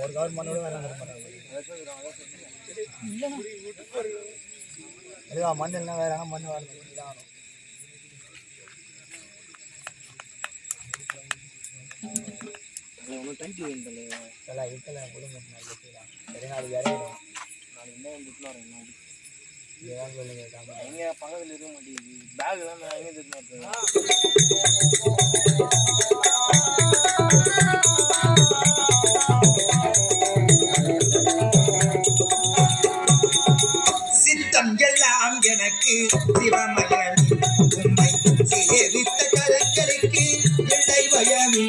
ஒரு கால் மண்ணோட வேற மண் இல்லைன்னா வேற மண் வரணும். ஒன்றும் டைட் இல்லை இருக்கல கொடுங்க சரி நாளைக்கு இறங்கிடும். நாளைக்கு என்ன வந்துட்டுலாம் வரணும் இதுதான் சொல்லுங்க. எங்கே பக்கத்தில் இருக்க மாட்டேங்குது பேக்லாம் நான் எங்கே தெரியுமா சித்தம் எல்லாம் எனக்கு சிவமயன் உண்மை சேவித்த கருக்களுக்கு எல்லை பயமே.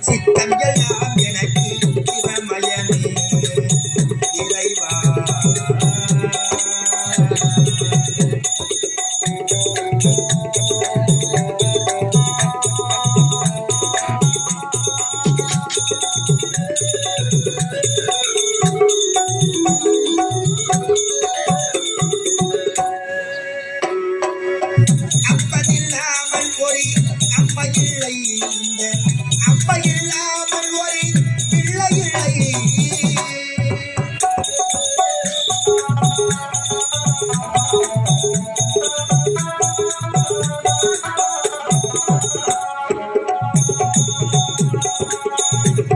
சித்தம் எல்லாம் எனக்கு சிவமயமே இறைவா. அப்பனில்லாமல் ஒரு அம்மா இல்லை, இந்த அப்பா இல்லாமல் ஒரு பிள்ளை இல்லை.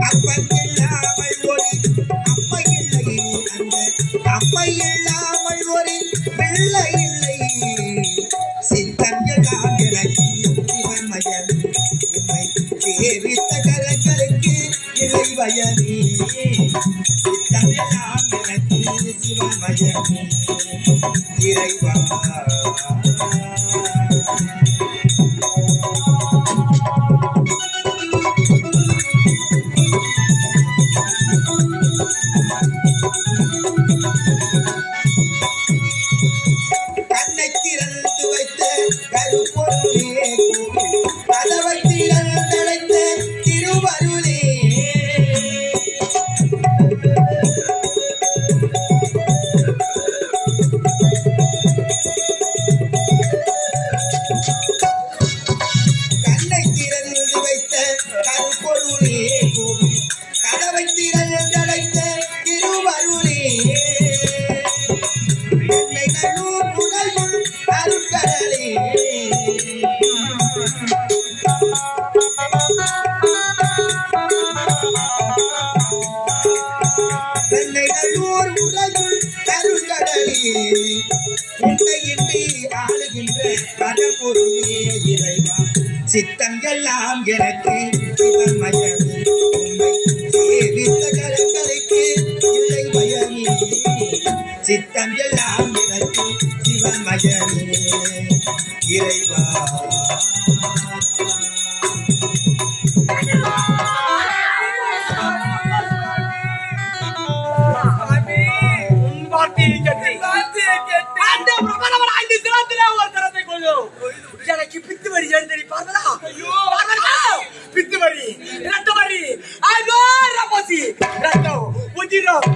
அப்பன் இல்லாமல் ஒரு அம்மா இல்லை, அந்த அப்பா இல்லாமல் ஒரு பிள்ளை இல்லை. சித்தம் எல்லாம் எனக்கு சிவமயன் உண்மை சேவித்த கரங்களுக்கு இறை பயனே. சித்தம் எல்லாம் எனக்கு சிவமயன் இறைவா. கண்ணை திறந்து வைத்த கருப்பொருளே கோவில் கதவை திறந்தடைத்த திருவருளே. கண்ணை திறந்து வைத்த கருப்பொருளே கோவில் கதவை திறந்தடைத்த திருவருளே. என்னை நல்லூர் புகழும் அருட்கடலே. என்னை நல்லூர் உலகுள் அருட்கடலே. உன்னையின்றி ஆளுகின்ற பரம்பொருளே இறைவா. சித்தம் எல்லாம் எனக்கு சிவமயன் உண்மை சேவித்த கரங்களுக்கு இல்லை பயமே. சித்தம் எல்லாம் எனக்கு சிவமயனே இறைவா. எனக்கு பித்து வரி எழுதி பார்த்தா பித்து வரி ரத்த வரி ரப்பசி ரத்தம் உதிரம்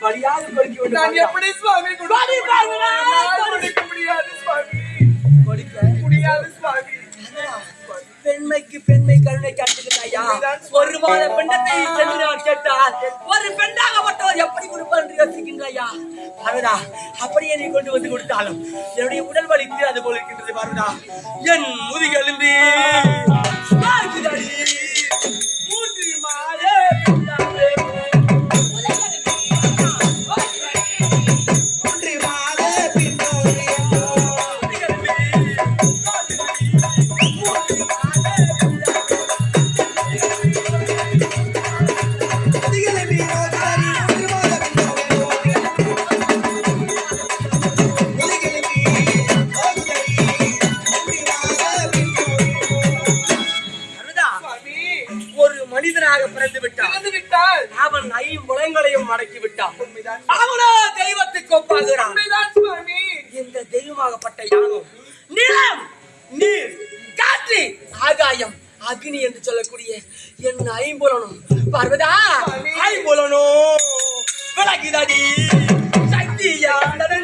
பலியாக கொடுக்க வேண்டும். நான் எப்படி சுவாமி கொடுக்க முடியாது சுவாமி, கொடுக்க முடியாது சுவாமி. பெண்மைக்கு பெண்மை கருணை காட்டுகிறாயா? ஒரு மாத பெண்ணத்தை சென்று நான் கேட்டால் ஒரு பெண்ணாகப்பட்டவர் எப்படி கொடுப்பார் என்று யோசிக்கின்றாயா? பார்வதா, அப்படியே நீ கொண்டு வந்து கொடுத்தாலும் என்னுடைய உடல் வலி தீராது போல் இருக்கின்றது. பார்வதா, என் முதுகெலும்பி மூன்று மாத அவன் ஐம்புலங்களையும் அடக்கி விட்டான். அவனோ தெய்வத்துக்கு ஒப்பாகிறான். இந்த தெய்வமாகப்பட்ட யாரும் நிலம், நீர், காற்று, ஆகாயம், அக்னி என்று சொல்லக்கூடிய என் ஐம்புலனும் பார்வதா, ஐம்புலனும் விளக்குதடி சக்தியானது.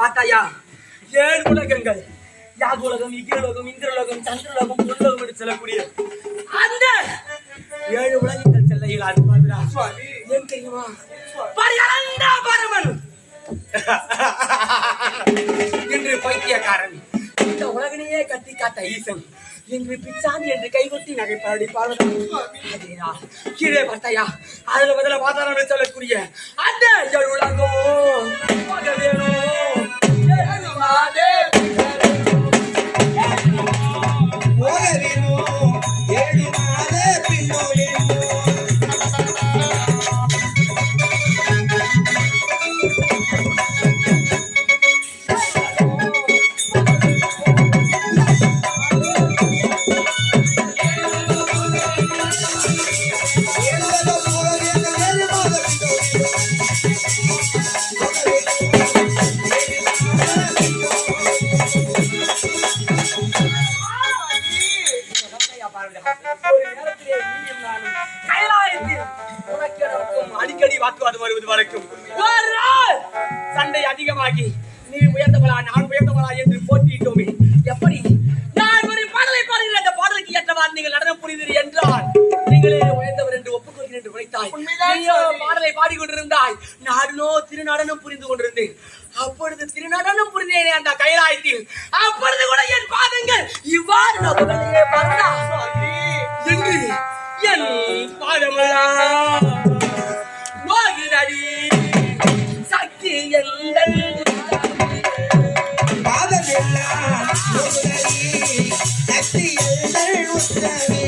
பார்த்தாயா, 7 உலகங்கள், யாகுலகம், இகிலோகம், இந்திரலோகம், சந்திரலோகம், பொருளோகம் என்று சொல்லக்கூடிய அந்த 7 உலகங்கள் செல்ல இயலாது. ஏன் தெரியுமா? பரமன் என்று பைத்தியக்காரன் இந்த உலகனையே கட்டி காத்த ஈசன் என்று பிச்சாந்தி என்று கைகொட்டி நகைப்பாடி பாடுவதா கீழே பார்த்தாயா, அதுல பதில பாதாரம் சொல்லக்கூடிய அந்த 7 உலகம் வேணும். அடிக்கடி வாக்குவாதம் வருவது வரைக்கும் சண்டை அதிகமாகி நீ உயர்ந்தவளா நான் உயர்ந்தவளா என்று போட்டியிட்டோமே. எப்படி நான் ஒரு பாடலை பாடுகிறேன், அந்த பாடலுக்கு ஏற்றவாறு நீங்கள் நடனம் புரிந்தீர்கள் என்றால் நீங்களே உயர்ந்தவர் என்று ஒப்புக்கொள்கிறேன் என்று உரைத்தாய். பாடலை பாடிக்கொண்டிருந்தாய், நாடுனோ திருநடனம் புரிந்து கொண்டிருந்தேன். அப்பொழுது திருநடனம் புரிந்தேனே அந்த கைலாயத்தில், அப்பொழுது கூட என் பாதங்கள் இவ்வாறு என்று என் பாதமெல்லாம் நோகிறடி சக்தி எங்கள் பாதமெல்லாம் சக்தி எங்கள் உத்தரவே.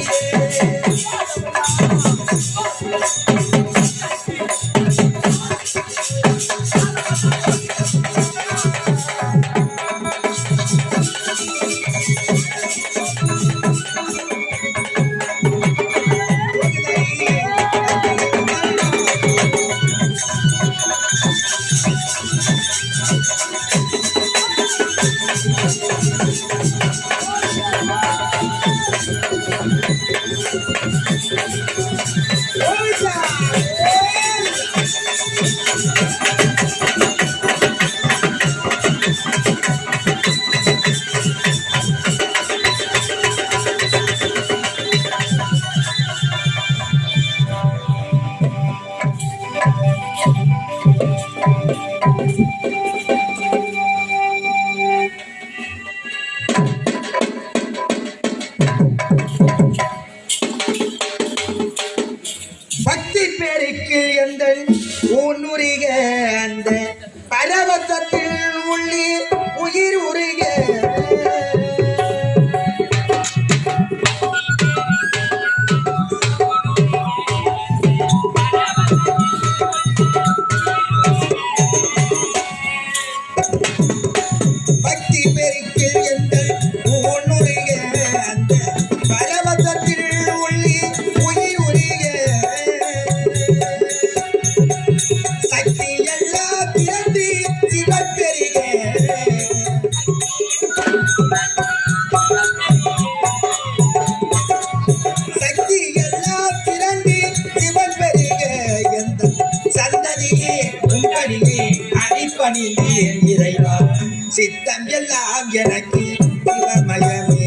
எல்லாம் எனக்கு சிவமயமே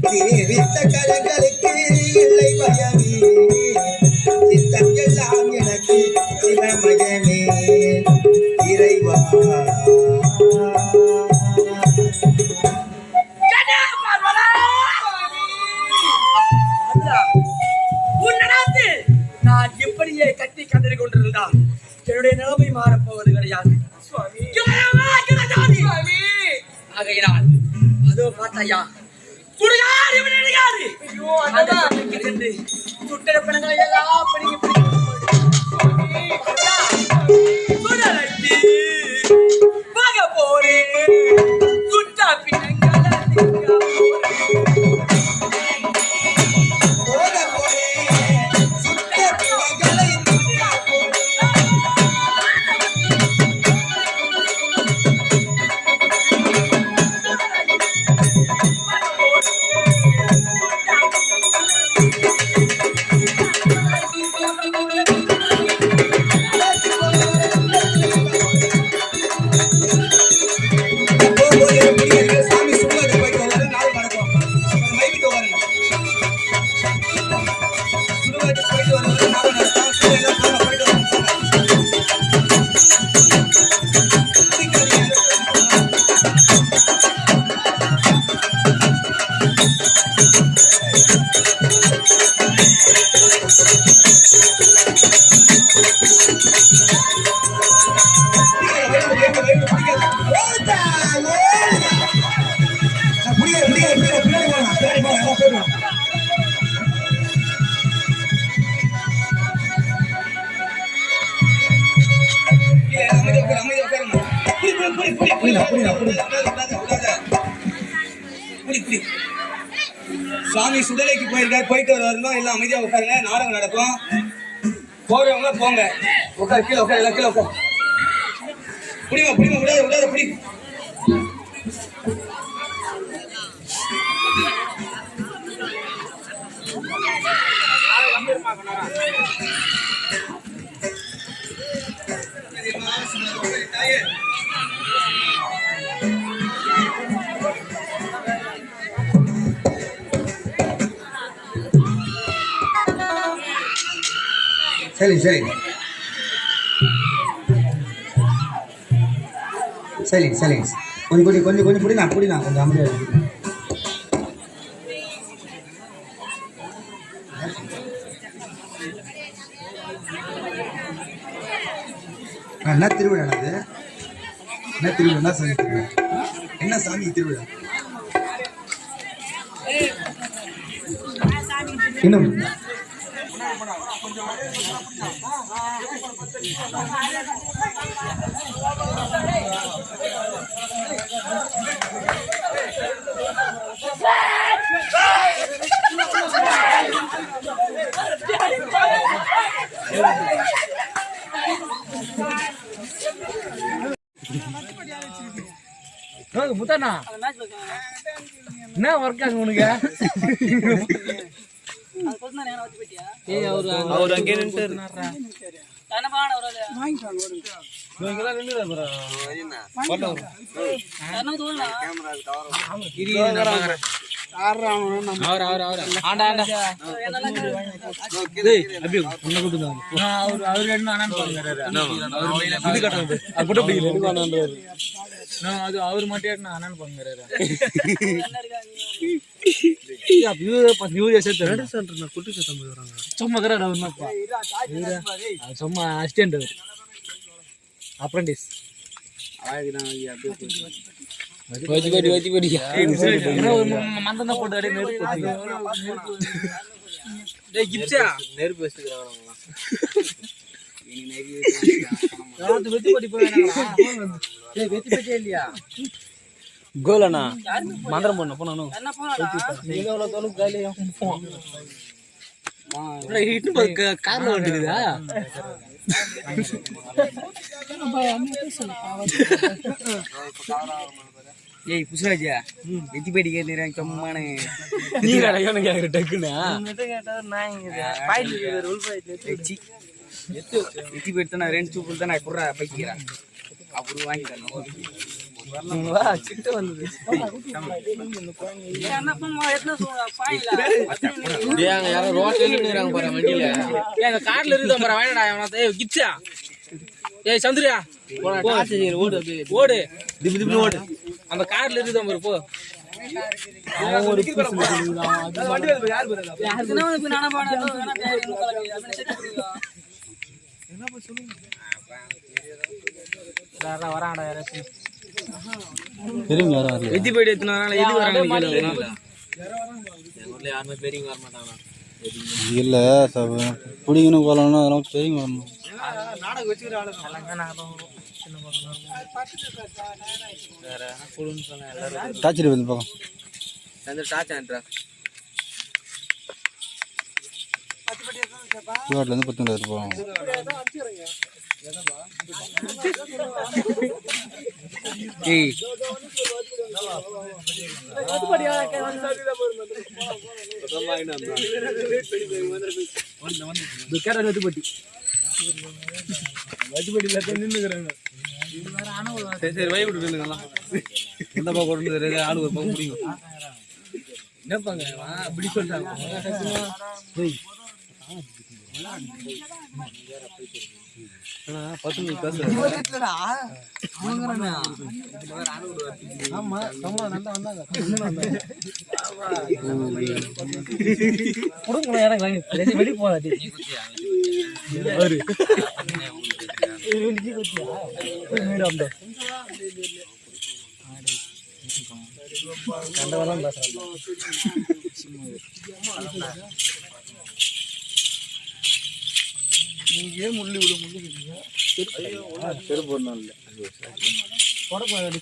தேவித்த கலைகளுக்கு இல்லை பயமே சித்தம் எல்லாம் எனக்கு சிவமயமே இறைவா நான் இப்படியே கட்டி கதறி கொண்டிருந்தால் என்னுடைய நிலைமை மாறப்போவது கிடையாது. ஆகையினால் அதோ பார்த்தாயா குடிகாரி விளையாடு சுட்டெடுப்பனங்களை எல்லாம் பிடிங்கி பார்க்க போறேன் சுட்டா சுவாமி சுடலைக்கு போயிருக்காரு, போயிட்டு வரணும். எல்லாம் அமைதியா உட்காருங்க, நாடகம் நடக்கும். போறவங்க போங்க, உட்காரு, கீழே உட்காரு, எல்லாம் கீழே உட்காரு. புடிமா புடிமா, விடாத விடாத, புடி. சரி சரி சரி சரி, கொஞ்சம் கொஞ்சம் கொஞ்சம் புடினா புடினா, கொஞ்சம் அமைதியா இருக்கு. என்ன திருவிழா அது? என்ன திருவிழா? என்ன சாமி திருவிழா? என்ன சாமி திருவிழா? இன்னும் முத்தாண்ணா என்ன ஒர்க் ஆகுது உனக்கு? அவர் அங்கே நின்று அவர் மட்டும் அண்ணன் பண்ணுறாரு. சும்மா அசிஸ்டன்ட் அப்ரண்டிஸ் மந்தம் தான் போட்டு நெருப்பு வச்சுக்கிறாங்க இல்லையா? கோலண்ணா மந்திரம் பண்ண போனானு கார்ல வந்துக்குதா? ஏய் புஷ்ராஜா வெத்தி பேடி கேட்கிறேன் சும்மான நீங்க டக்குன்னு வெத்தி போயிட்டு நான் 2 சூப்பு தான் நான் குடுறா பைக்கிறேன். அப்படி வாங்கி தரணும். சிட்டு வந்தது யாரோ ரோட்ல நின்னுறாங்க பாரு வண்டியில எங்க கார்ல இருக்குதா பாரு வாங்கடா அவன கிச்சா ஏய் சந்திரியா ஓடு ஓடு திபி திபி ஓடு அந்த கார்ல இருக்குதா பாரு போ ஒரு வண்டி வந்து யார் பாரு நானா பாடா என்ன போய் சொல்லுங்க வராங்கடா யாராச்சும் பெரியவங்க யாரும் வரல எத்தி போயிட்டு எத்தனால எது வராங்க கேளுங்க ஊர்ல யாருமே பெரியவங்க வர மாட்டாங்க இல்ல பிடிக்கணும் போலன்னா அதெல்லாம் பெரியவங்க வரணும் நாடகம் வச்சுக்கிற ஆளுங்க நாடகம் சின்ன வேற குடுன்னு சொன்ன எல்லாரும் டாச்சரி வந்து பார்க்கலாம் சந்திர டாச்சான்றா சிவாட்டிலேருந்து 10 எடுத்து போவோம் ஏய் சரி வை விட்டு நின்னுங்களா எந்த பக்கம் கொண்டு ஆளு ஒரு பக்கம் பிடிக்கும் என்னப்பாங்க அப்படி சொல்றாங்க ஆமா நல்லா வந்தாங்க வெளி போகாது கண்டவெல்லாம் பேசுறாங்க நீங்க முள்ளி விட முள்ளி செருப்பு இல்லை